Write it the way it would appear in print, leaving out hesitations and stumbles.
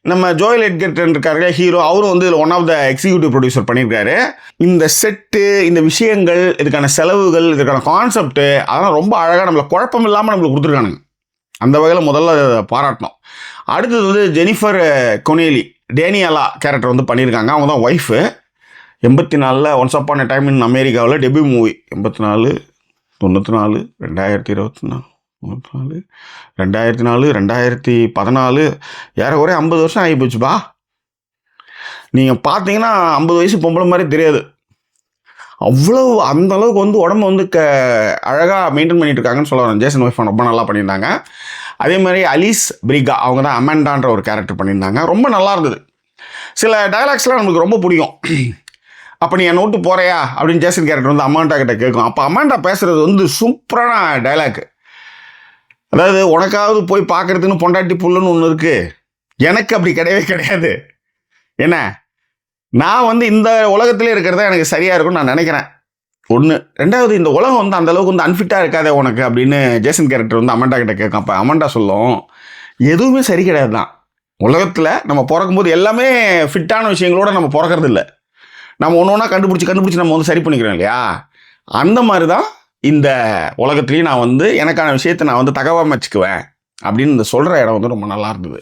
நம்ம ஜோயல் எட்கர்டன் இருக்காரு ஹீரோ, அவரும் வந்து இதில் one of the executive producer பண்ணியிருக்காரு. இந்த செட்டு, இந்த விஷயங்கள், இதுக்கான செலவுகள், இதுக்கான கான்செப்ட்டு அதெல்லாம் ரொம்ப அழகாக நம்மளை குழப்பம் இல்லாமல் நம்மளுக்கு கொடுத்துருக்கானுங்க. அந்த வகையில் முதல்ல பாராட்டணும். அடுத்தது வந்து ஜெனிஃபர் கொனேலி, டேனியலா கேரக்டர் வந்து பண்ணியிருக்காங்க. அவங்க தான் wife. 84 once upon a time in அமெரிக்காவில் டெபியூ மூவி. 84, 94, 2024, 2004, 2014, ஏறக்குறைய 50 வருஷம் ஆகி போச்சுப்பா. நீங்கள் பார்த்தீங்கன்னா 50 வயசு பொம்பளை மாதிரி தெரியாது. அவ்வளோ அந்த அளவுக்கு வந்து உடம்பு வந்து அழகாக மெயின்டைன் பண்ணிட்டு இருக்காங்கன்னு சொல்ல வரேன். ஜேசன் ஒய்ஃப் ரொம்ப நல்லா பண்ணியிருந்தாங்க. அதே மாதிரி அலிஸ் பிரிகா, அவங்க தான் அமெண்டான்ற ஒரு கேரக்டர் பண்ணியிருந்தாங்க. ரொம்ப நல்லா இருந்தது. சில டைலாக்ஸ்லாம் நமக்கு ரொம்ப பிடிக்கும். அப்போ நீ என்னை விட்டு போகிறையா அப்படின்னு ஜேசன் கேரக்டர் வந்து அமாண்டா கிட்ட கேட்கும். அப்போ அமாண்டா பேசுகிறது வந்து சூப்பரான டைலாக். அதாவது, உனக்காவது போய் பார்க்குறதுன்னு பொண்டாட்டி புல்லுன்னு ஒன்று இருக்குது, எனக்கு அப்படி கிடையவே கிடையாது. என்ன, நான் வந்து இந்த உலகத்திலே இருக்கிறதா எனக்கு சரியாக இருக்கும்னு நான் நினைக்கிறேன். ஒன்று. ரெண்டாவது, இந்த உலகம் வந்து அந்தளவுக்கு வந்து அன்ஃபிட்டாக இருக்காதே உனக்கு அப்படின்னு ஜேசன் கேரக்டர் வந்து அமாண்டா கிட்ட கேட்கும். அப்போ அமாண்டா சொல்லும், எதுவுமே சரி கிடையாது தான். உலகத்தில் நம்ம பிறக்கும்போது எல்லாமே ஃபிட்டான விஷயங்களோடு நம்ம பிறக்கிறது இல்லை. நம்ம ஒன்று ஒன்றா கண்டுபிடிச்சி நம்ம வந்து சரி பண்ணிக்கிறோம் இல்லையா? அந்த மாதிரி தான் இந்த உலகத்துலேயும் நான் வந்து எனக்கான விஷயத்தை நான் வந்து தகவமைச்சுக்குவேன் அப்படின்னு இந்த சொல்கிற இடம் வந்து ரொம்ப நல்லா இருந்தது.